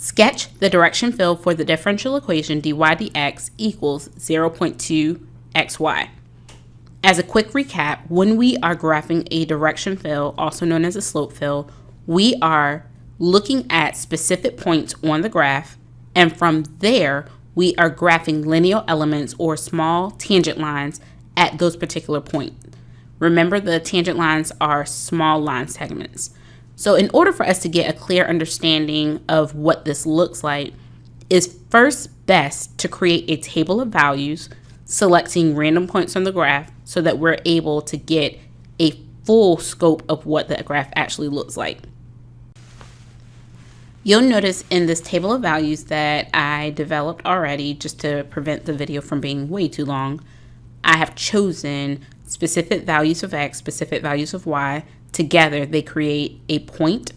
Sketch the direction field for the differential equation dy dx equals 0.2xy. As a quick recap, when we are graphing a direction field, also known as a slope field, we are looking at specific points on the graph, and from there, we are graphing lineal elements or small tangent lines at those particular points. Remember, the tangent lines are small line segments. So in order for us to get a clear understanding of what this looks like, it's first best to create a table of values, selecting random points on the graph so that we're able to get a full scope of what the graph actually looks like. You'll notice in this table of values that I developed already, just to prevent the video from being way too long, I have chosen specific values of x, specific values of y. Together, they create a point,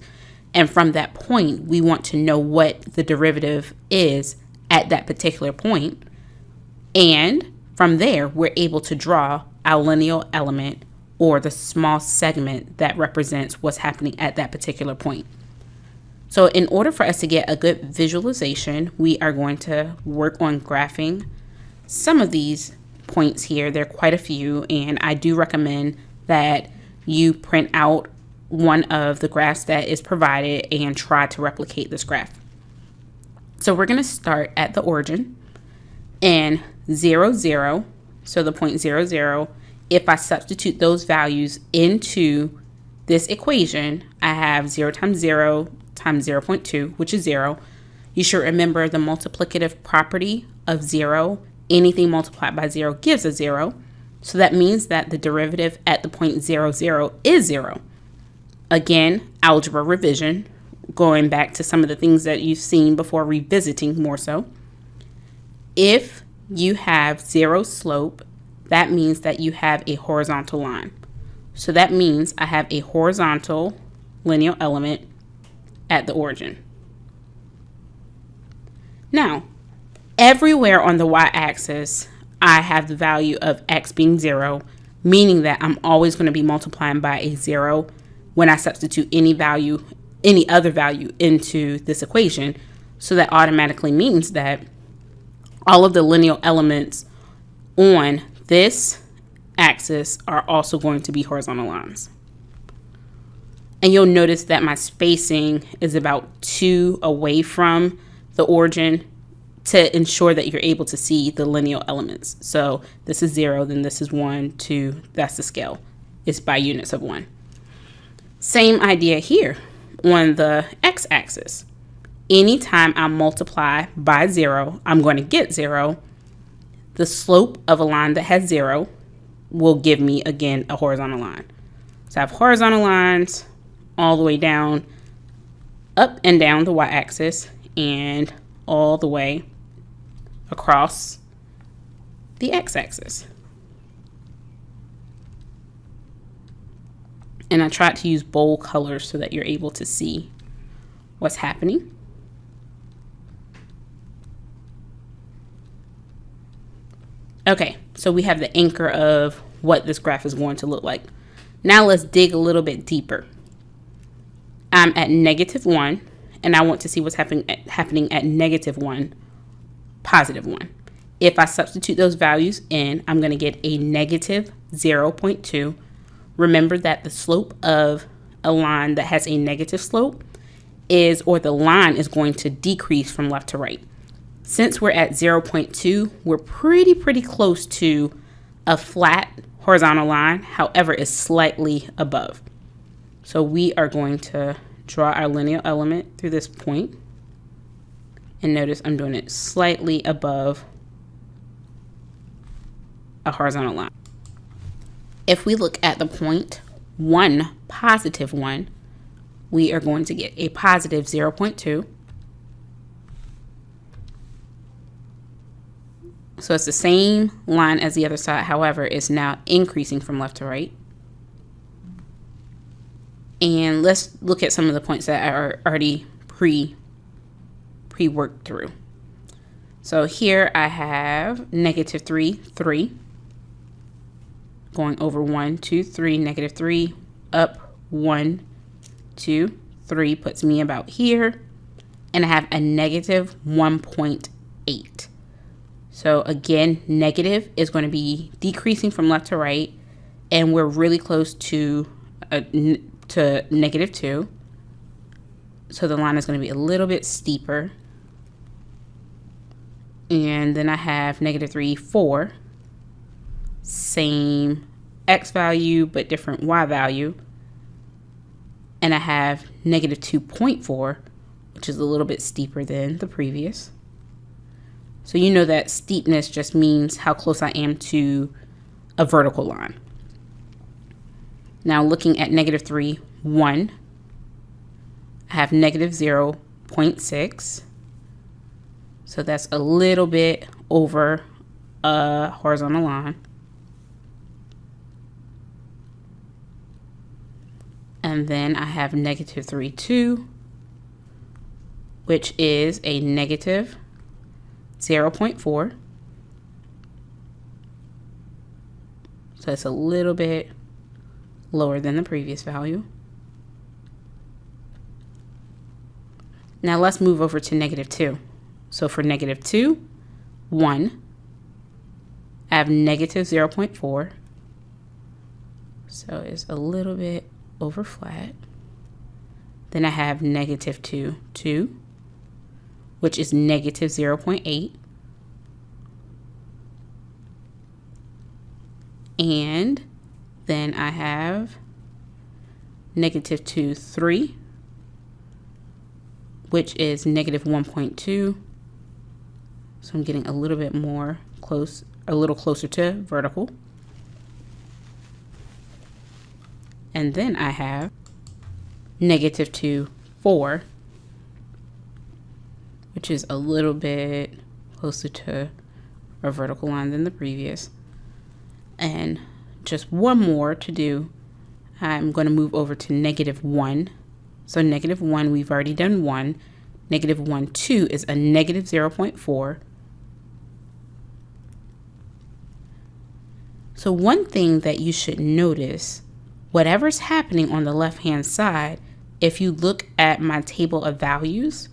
and from that point, we want to know what the derivative is at that particular point. And from there, we're able to draw our lineal element, or the small segment that represents what's happening at that particular point. So in order for us to get a good visualization, we are going to work on graphing some of these points here. There are quite a few, and I do recommend that you print out one of the graphs that is provided and try to replicate this graph. So we're going to start at the origin and 0, 0. So the point 0, 0, if I substitute those values into this equation, I have 0 times 0 times 0.2, which is 0. You should remember the multiplicative property of 0. Anything multiplied by 0 gives a 0. So that means that the derivative at the point 0, 0 is 0. Again, algebra revision, going back to some of the things that you've seen before, revisiting more so. If you have 0 slope, that means that you have a horizontal line. So that means I have a horizontal lineal element at the origin. Now, everywhere on the y-axis, I have the value of x being 0, meaning that I'm always going to be multiplying by a 0 when I substitute any other value into this equation. So that automatically means that all of the lineal elements on this axis are also going to be horizontal lines. And you'll notice that my spacing is about 2 away from the origin to ensure that you're able to see the lineal elements. So this is 0, then this is 1, 2, that's the scale. It's by units of 1. Same idea here on the x-axis. Anytime I multiply by 0, I'm going to get 0. The slope of a line that has 0 will give me, again, a horizontal line. So I have horizontal lines all the way down, up and down the y-axis, and all the way across the x-axis. And I tried to use bold colors so that you're able to see what's happening. Okay, so we have the anchor of what this graph is going to look like. Now let's dig a little bit deeper. I'm at -1, and I want to see what's happening at -1, +1. If I substitute those values in, I'm going to get a -0.2. Remember that the slope of a line that has a negative slope is, or the line is going to decrease from left to right. Since we're at 0.2, we're pretty close to a flat horizontal line. However, it's slightly above. So we are going to draw our lineal element through this point. And notice I'm doing it slightly above a horizontal line. If we look at the point 1, +1, we are going to get a +0.2. So it's the same line as the other side. However, it's now increasing from left to right. And let's look at some of the points that are already pre-worked through. So here I have -3, 3. Going over 1, 2, 3, -3, up 1, 2, 3 puts me about here. and I have a negative 1.8. So again, negative is going to be decreasing from left to right, and we're really close to negative 2. So the line is going to be a little bit steeper. And then I have negative 3, 4. Same x value, but different y value. And I have negative 2.4, which is a little bit steeper than the previous. So you know that steepness just means how close I am to a vertical line. Now looking at negative 3, 1. I have negative 0.6. So that's a little bit over a horizontal line. And then I have negative 3, 2, which is a negative 0.4. So it's a little bit lower than the previous value. Now let's move over to negative 2. So for negative 2, 1, I have negative 0.4. So it's a little bit over flat. Then I have negative 2, 2, which is negative 0.8. And then I have negative 2, 3, which is negative 1.2. So I'm getting a little bit more close, a little closer to vertical. And then I have negative 2, 4, which is a little bit closer to a vertical line than the previous. And just one more to do. I'm going to move over to negative 1. So negative 1, we've already done 1. Negative 1, 2 is a negative 0.4. So one thing that you should notice, whatever's happening on the left-hand side, if you look at my table of values,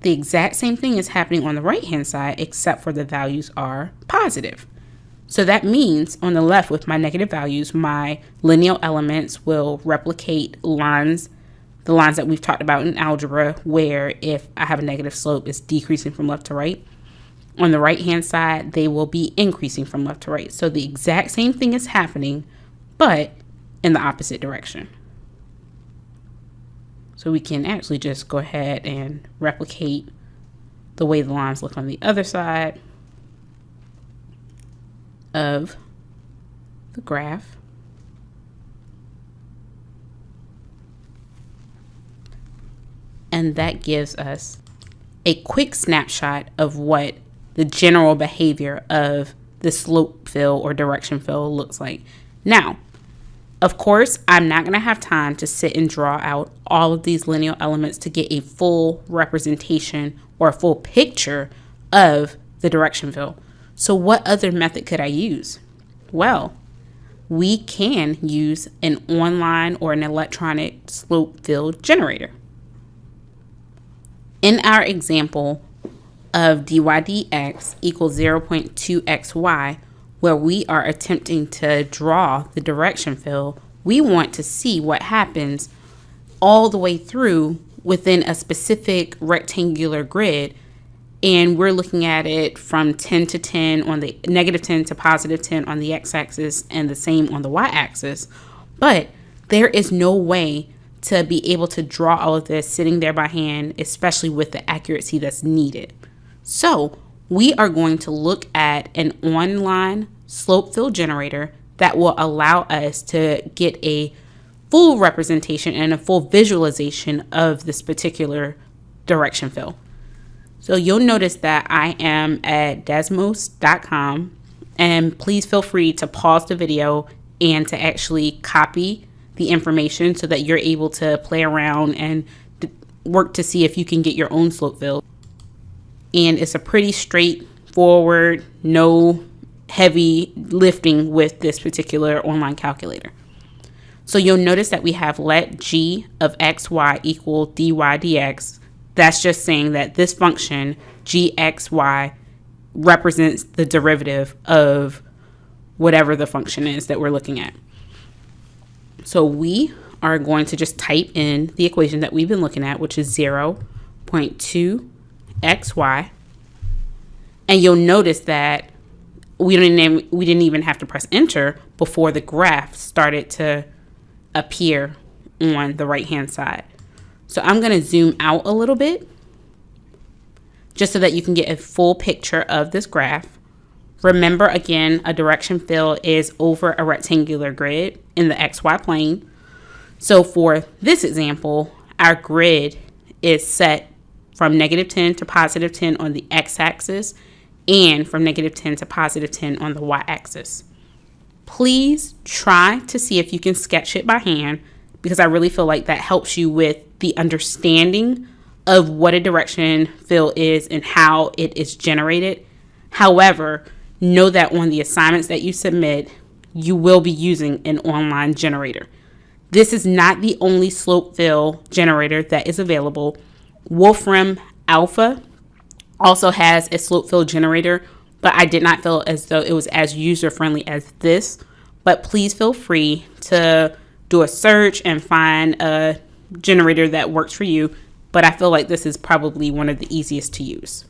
the exact same thing is happening on the right-hand side, except for the values are positive. So that means on the left with my negative values, my lineal elements will replicate lines, the lines that we've talked about in algebra, where if I have a negative slope, it's decreasing from left to right. On the right-hand side, they will be increasing from left to right. So the exact same thing is happening, but in the opposite direction. So we can actually just go ahead and replicate the way the lines look on the other side of the graph. And that gives us a quick snapshot of what the general behavior of the slope fill or direction fill looks like. Now, of course, I'm not going to have time to sit and draw out all of these lineal elements to get a full representation or a full picture of the direction fill. So what other method could I use? Well, we can use an online or an electronic slope fill generator. In our example of dy dx equals 0.2xy, where we are attempting to draw the direction fill, we want to see what happens all the way through within a specific rectangular grid. And we're looking at it from 10 to 10 on the negative 10 to positive 10 on the x-axis and the same on the y-axis. But there is no way to be able to draw all of this sitting there by hand, especially with the accuracy that's needed. So we are going to look at an online slope fill generator that will allow us to get a full representation and a full visualization of this particular direction fill. So you'll notice that I am at desmos.com, and please feel free to pause the video and to actually copy the information so that you're able to play around and work to see if you can get your own slope fill. And it's a pretty straightforward, no heavy lifting with this particular online calculator. So you'll notice that we have let g of xy equal dy dx. That's just saying that this function, gxy, represents the derivative of whatever the function is that we're looking at. So we are going to just type in the equation that we've been looking at, which is 0.2xy. And you'll notice that we didn't even have to press enter before the graph started to appear on the right-hand side. So I'm going to zoom out a little bit just so that you can get a full picture of this graph. Remember, again, a direction field is over a rectangular grid in the XY plane. So for this example, our grid is set from -10 to +10 on the x-axis and from -10 to +10 on the y-axis. Please try to see if you can sketch it by hand, because I really feel like that helps you with the understanding of what a direction field is and how it is generated. However, know that on the assignments that you submit, you will be using an online generator. This is not the only slope fill generator that is available. Wolfram Alpha also has a slope fill generator, but I did not feel as though it was as user-friendly as this. But please feel free to do a search and find a generator that works for you. But I feel like this is probably one of the easiest to use.